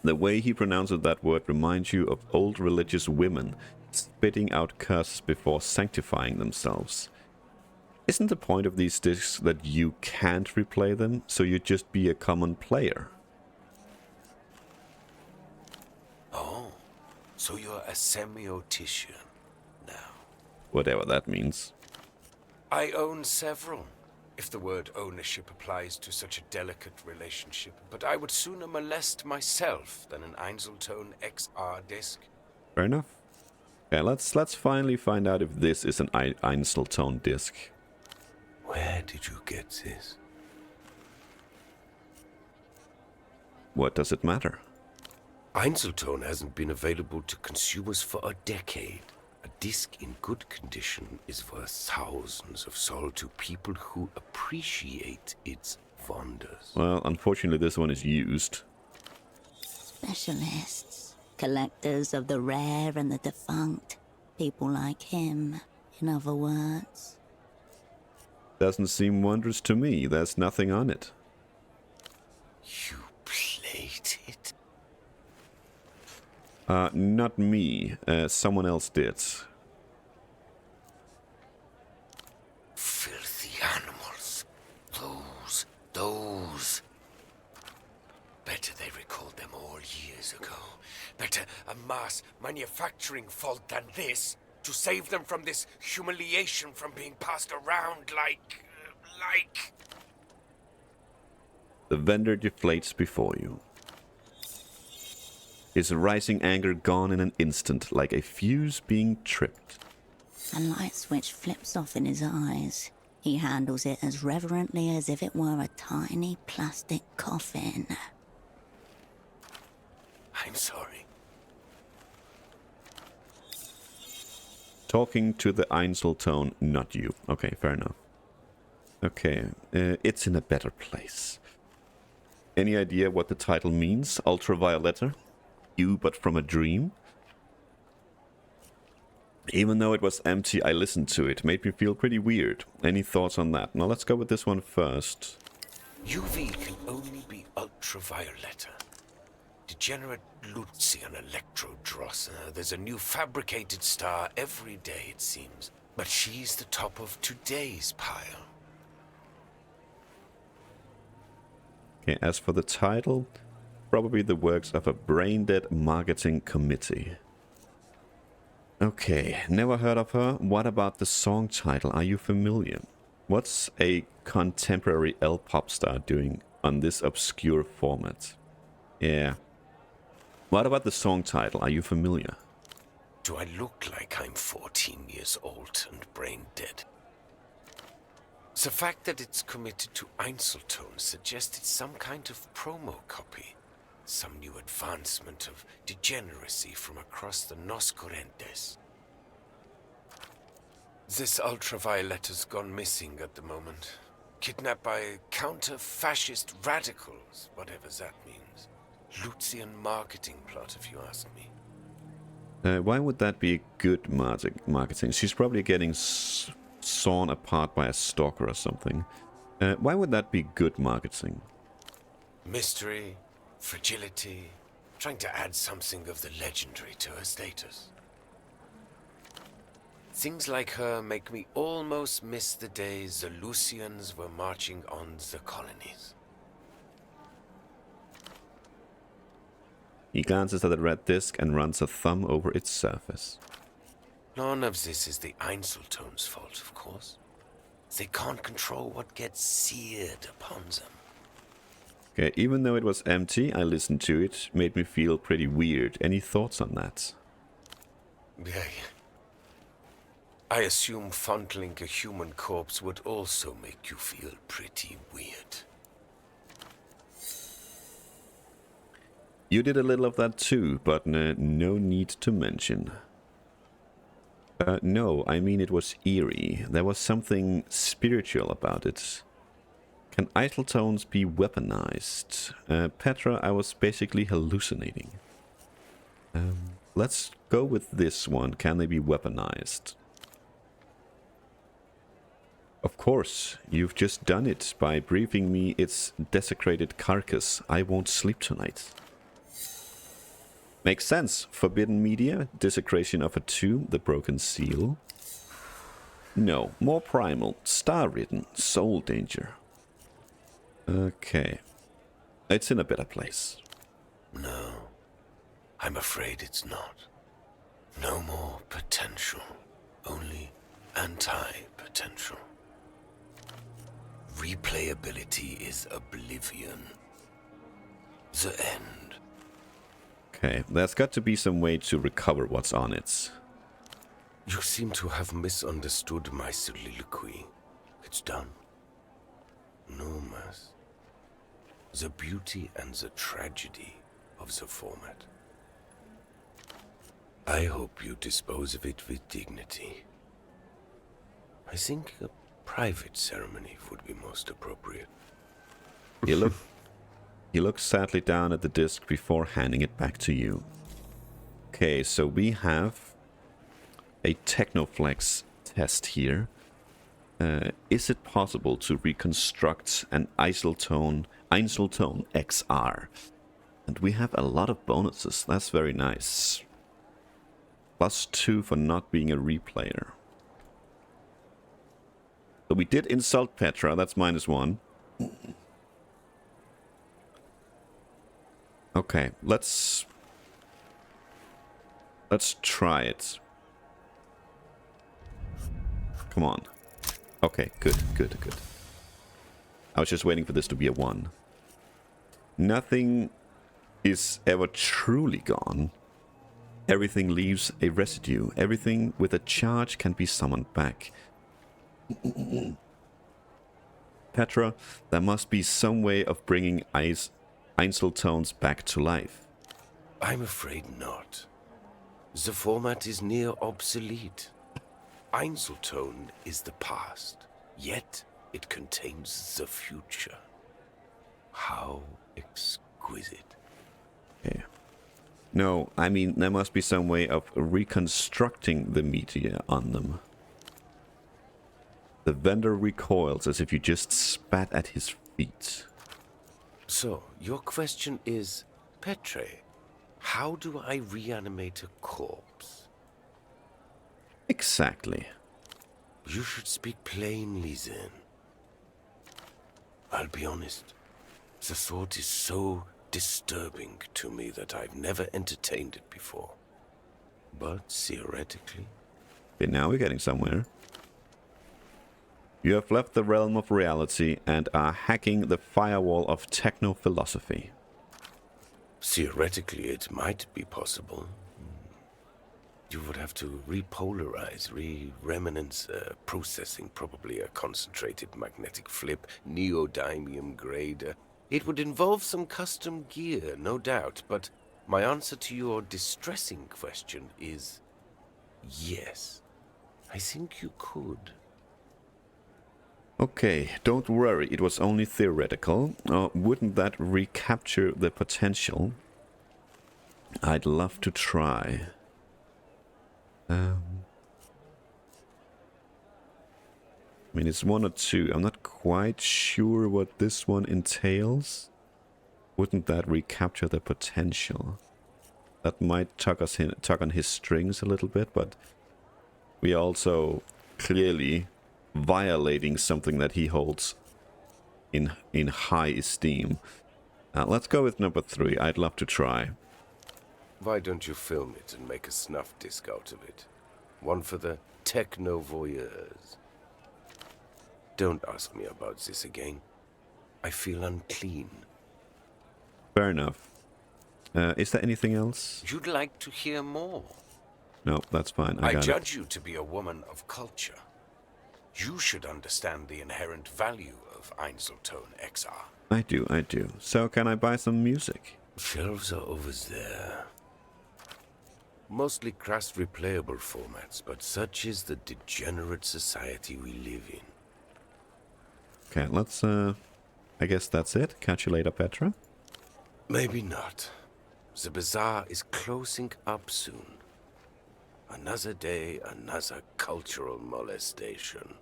The way he pronounces that word reminds you of old religious women spitting out curses before sanctifying themselves. Isn't the point of these discs that you can't replay them, so you just be a common player? Oh, so you're a semiotician. Whatever that means. I own several, if the word ownership applies to such a delicate relationship, but I would sooner molest myself than an Einzeltone XR disc. Fair enough. Okay, let's finally find out if this is an Einzeltone disc. Where did you get this? What does it matter? Einzeltone hasn't been available to consumers for a decade. A disc in good condition is worth thousands of sol to people who appreciate its wonders. Well, unfortunately this one is used. Specialists, collectors of the rare and the defunct. People like him, in other words. Doesn't seem wondrous to me. There's nothing on it. You played it? Not me. Someone else did. Filthy animals. Those. Better they recalled them all years ago. Better a mass manufacturing fault than this, to save them from this humiliation from being passed around like... The vendor deflates before you. His rising anger gone in an instant, like a fuse being tripped. A light switch flips off in his eyes. He handles it as reverently as if it were a tiny plastic coffin. I'm sorry. Talking to the Einzeltone, not you. Okay, fair enough. Okay, it's in a better place. Any idea what the title means? Ultravioletta? You, but from a dream? Even though it was empty, I listened to it. Made me feel pretty weird. Any thoughts on that? Now let's go with this one first. UV can only be ultravioletta. Degenerate Lucian Electrodross. There's a new fabricated star every day, it seems. But she's the top of today's pile. Okay, as for the title, probably the works of a brain-dead marketing committee. Okay, never heard of her. What about the song title? Are you familiar? What's a contemporary L-pop star doing on this obscure format? Yeah. What about the song title? Are you familiar? Do I look like I'm 14 years old and brain dead? The fact that it's committed to Einzeltone suggests it's some kind of promo copy. Some new advancement of degeneracy from across the Nos Correntes. This ultravioletta's gone missing at the moment. Kidnapped by counter-fascist radicals, whatever that means. Lucian marketing plot, if you ask me. Why would that be good marketing? She's probably getting sawn apart by a stalker or something. Why would that be good marketing? Mystery, fragility, trying to add something of the legendary to her status. Things like her make me almost miss the days the Lucians were marching on the colonies. He glances at the red disc and runs a thumb over its surface. None of this is the Einzeltone's fault, of course. They can't control what gets seared upon them. Okay, even though it was empty, I listened to it. Made me feel pretty weird. Any thoughts on that? Yeah. I assume fondling a human corpse would also make you feel pretty weird. You did a little of that too, but no need to mention. No, I mean it was eerie. There was something spiritual about it. Can Einzeltones be weaponized? Petra, I was basically hallucinating. Let's go with this one. Can they be weaponized? Of course, you've just done it by briefing me its desecrated carcass. I won't sleep tonight. Makes sense. Forbidden media, desecration of a tomb, the broken seal. No, more primal, star-ridden, soul danger. Okay. It's in a better place. No, I'm afraid it's not. No more potential, only Anti-potential. Replayability is oblivion. The end. Okay, there's got to be some way to recover what's on it. You seem to have misunderstood my soliloquy. It's done. No mas. The beauty and the tragedy of the format. I hope you dispose of it with dignity. I think a private ceremony would be most appropriate. He looks sadly down at the disc before handing it back to you. Okay, so we have a Technoflex test here. Is it possible to reconstruct an Einzeltone XR? And we have a lot of bonuses. That's very nice. +2 for not being a replayer. So we did insult Petra. That's -1. Okay, let's try it. Come on. Okay, good. I was just waiting for this to be a 1. Nothing is ever truly gone. Everything leaves a residue. Everything with a charge can be summoned back. Petra, there must be some way of bringing Einzeltones back to life. I'm afraid not. The format is near obsolete. Einzeltone is the past, yet it contains the future. How exquisite. Okay. No, I mean, there must be some way of reconstructing the media on them. The vendor recoils as if you just spat at his feet. So, your question is, Petre, how do I reanimate a corpse? Exactly. You should speak plainly then. I'll be honest. The thought is so disturbing to me that I've never entertained it before. But theoretically... Okay, now we're getting somewhere. You have left the realm of reality and are hacking the firewall of techno-philosophy. Theoretically, it might be possible. You would have to repolarize, remanence processing, probably a concentrated magnetic flip, neodymium grade. It would involve some custom gear, no doubt, but my answer to your distressing question is yes. I think you could. Okay, don't worry, it was only theoretical. Wouldn't that recapture the potential? I'd love to try. I mean, it's 1 or 2. I'm not quite sure what this one entails. Wouldn't that recapture the potential? That might tug on his strings a little bit, but we also clearly violating something that he holds in high esteem. Let's go with number 3. I'd love to try. Why don't you film it and make a snuff disc out of it? One for the techno-voyeurs. Don't ask me about this again. I feel unclean. Fair enough. Is there anything else? You'd like to hear more? No, that's fine. I got judge you to be a woman of culture. You should understand the inherent value of Einzeltone XR. I do. So can I buy some music? Shelves are over there. Mostly crass replayable formats, but such is the degenerate society we live in. Okay, let's, I guess that's it. Catch you later, Petra. Maybe not. The bazaar is closing up soon. Another day, another cultural molestation.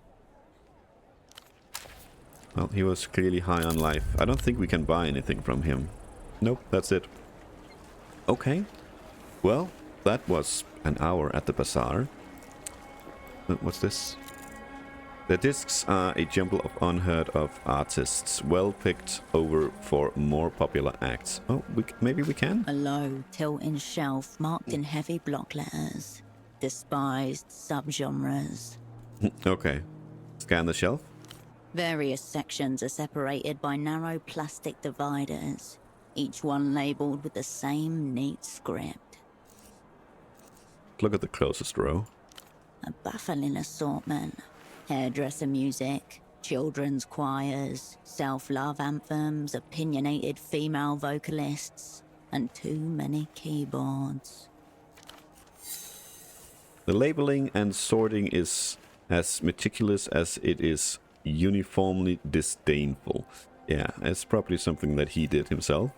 Well, he was clearly high on life. I don't think we can buy anything from him. Nope, that's it. Okay. Well, that was an hour at the bazaar. What's this? The discs are a jumble of unheard of artists, well picked over for more popular acts. Oh, maybe we can? A low, tilting shelf marked in heavy block letters. Despised subgenres. Okay. Scan the shelf. Various sections are separated by narrow plastic dividers, each one labeled with the same neat script. Look at the closest row. A baffling assortment. Hairdresser music, children's choirs, self-love anthems, opinionated female vocalists, and too many keyboards. The labeling and sorting is as meticulous as it is uniformly disdainful. Yeah, it's probably something that he did himself.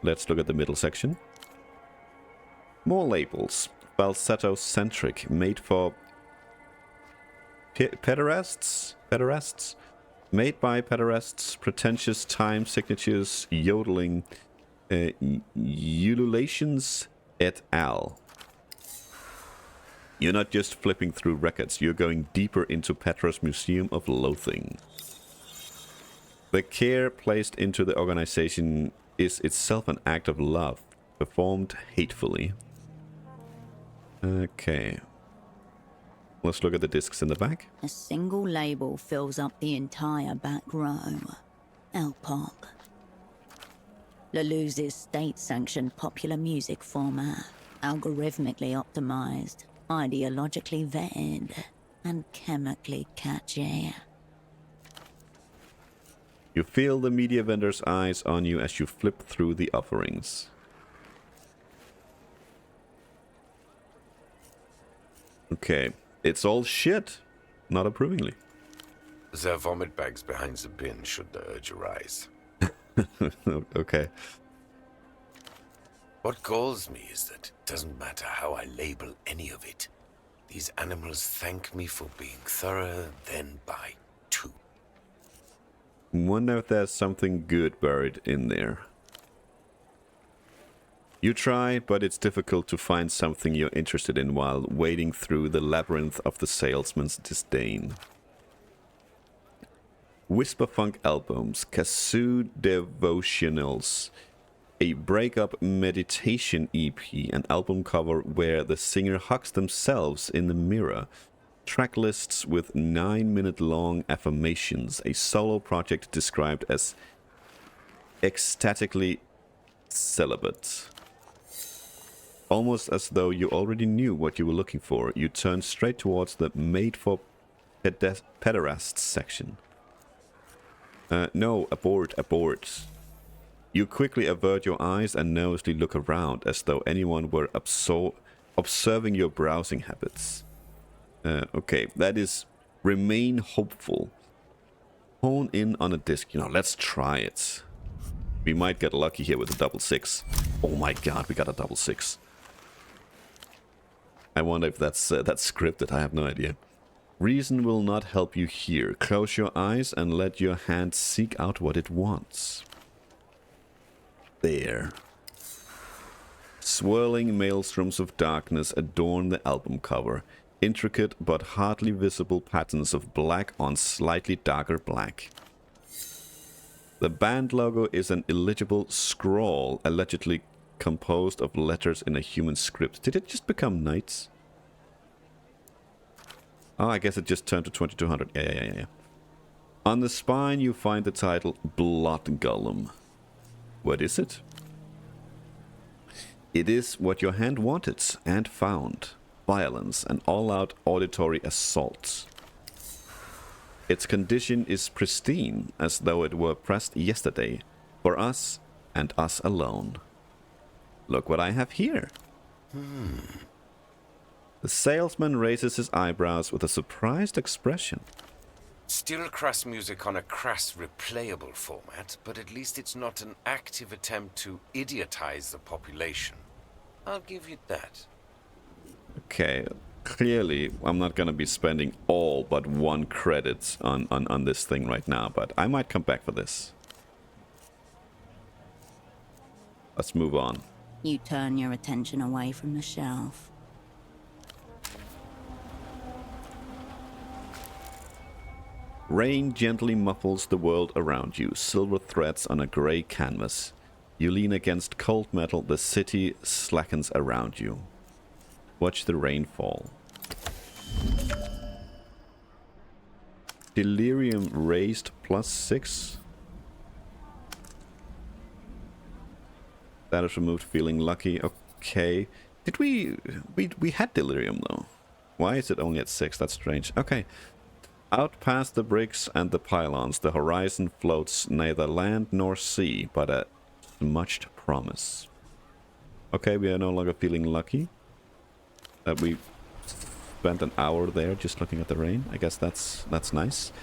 Let's look at the middle section. More labels. Falsetto-centric, made for pederasts? Pederasts? Made by pederasts, pretentious time signatures, yodeling, ululations, et al. You're not just flipping through records, you're going deeper into Petra's Museum of Loathing. The care placed into the organization is itself an act of love, performed hatefully. Okay. Let's look at the discs in the back. A single label fills up the entire back row. L-pop. Leloux's state-sanctioned popular music format, algorithmically optimized, ideologically vetted, and chemically catchy. You feel the media vendor's eyes on you as you flip through the offerings. Okay, it's all shit. Not approvingly. There are vomit bags behind the bin should the urge arise. Okay. What galls me is that it doesn't matter how I label any of it. These animals thank me for being thorough, then buy two. Wonder if there's something good buried in there. You try, but it's difficult to find something you're interested in while wading through the labyrinth of the salesman's disdain. Whisper funk albums, kazoo devotionals, a breakup meditation EP, an album cover where the singer hugs themselves in the mirror, track lists with 9-minute-long affirmations, a solo project described as ecstatically celibate. Almost as though you already knew what you were looking for, you turn straight towards the made for pederasts section. No, abort, abort. You quickly avert your eyes and nervously look around as though anyone were observing your browsing habits. Okay, that is remain hopeful. Hone in on a disc. You know, let's try it. We might get lucky here with a 666. Oh my god, we got a 666. I wonder if that's scripted. I have no idea. Reason will not help you here. Close your eyes and let your hand seek out what it wants. There. Swirling maelstroms of darkness adorn the album cover. Intricate but hardly visible patterns of black on slightly darker black. The band logo is an illegible scrawl, allegedly composed of letters in a human script. Did it just become knights? Oh, I guess it just turned to 2200. Yeah. On the spine, you find the title Blood Golem. What is it? It is what your hand wanted and found. Violence and all-out auditory assault. Its condition is pristine, as though it were pressed yesterday, for us and us alone. Look what I have here. The salesman raises his eyebrows with a surprised expression. Still crass music on a crass replayable format, but at least it's not an active attempt to idiotize the population. I'll give you that. Okay, clearly I'm not gonna be spending all but 1 credit on this thing right now, but I might come back for this. Let's move on. You turn your attention away from the shelf. Rain gently muffles the world around you, silver threads on a grey canvas. You lean against cold metal, the city slackens around you. Watch the rain fall. Delirium raised +6. Status removed, feeling lucky. Okay. Did we had delirium though. Why is it only at 6? That's strange. Okay. Out past the bricks and the pylons, the horizon floats neither land nor sea, but a smudged promise. Okay, we are no longer feeling lucky. We spent an hour there just looking at the rain. I guess that's nice.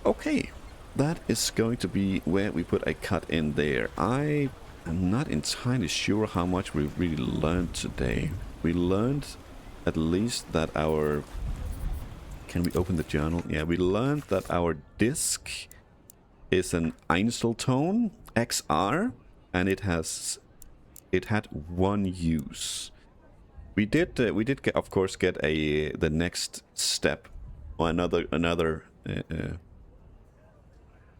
Okay, that is going to be where we put a cut in there. I am not entirely sure how much we really learned today. We learned at least that our... Can we open the journal? Yeah, we learned that our disc is an Einzelton XR, and it had one use. We did get, of course, get the next step, or another.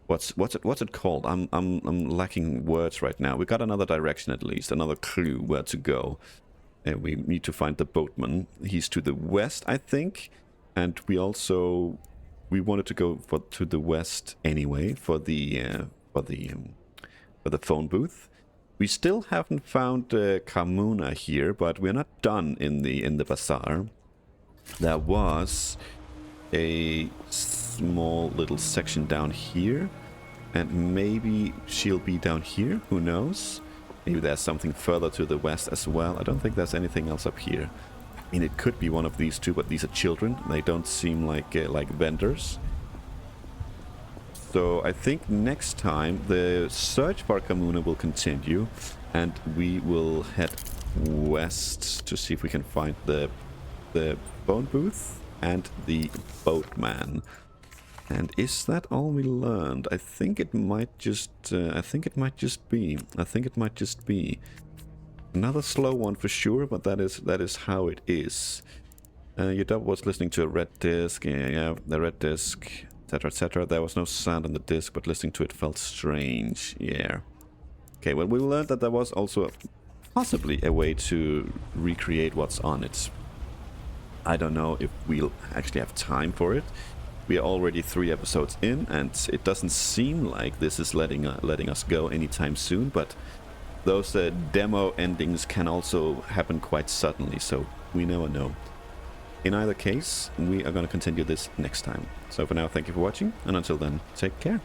What's it called? I'm lacking words right now. We got another direction at least, another clue where to go. We need to find the boatman. He's to the west, I think. And we wanted to go to the west anyway for the phone booth. We still haven't found Carmuna here, but we're not done in the bazaar. There was a small little section down here, and maybe she'll be down here. Who knows? Maybe there's something further to the west as well. I don't think there's anything else up here. I mean, it could be one of these two, but these are children. They don't seem like vendors. So I think next time the search for Carmuna will continue, and we will head west to see if we can find the phone booth and the boatman. And is that all we learned? I think it might just. I think it might just be. Another slow one for sure, but that is how it is. Your dub was listening to a red disc, yeah, the red disc, etc., etc. There was no sound on the disc, but listening to it felt strange. Yeah. Okay, well, we learned that there was also possibly a way to recreate what's on it. I don't know if we'll actually have time for it. We are already 3 episodes in, and it doesn't seem like this is letting us go anytime soon, but those demo endings can also happen quite suddenly, so we never know. In either case, we are going to continue this next time. So for now, thank you for watching, and until then, take care.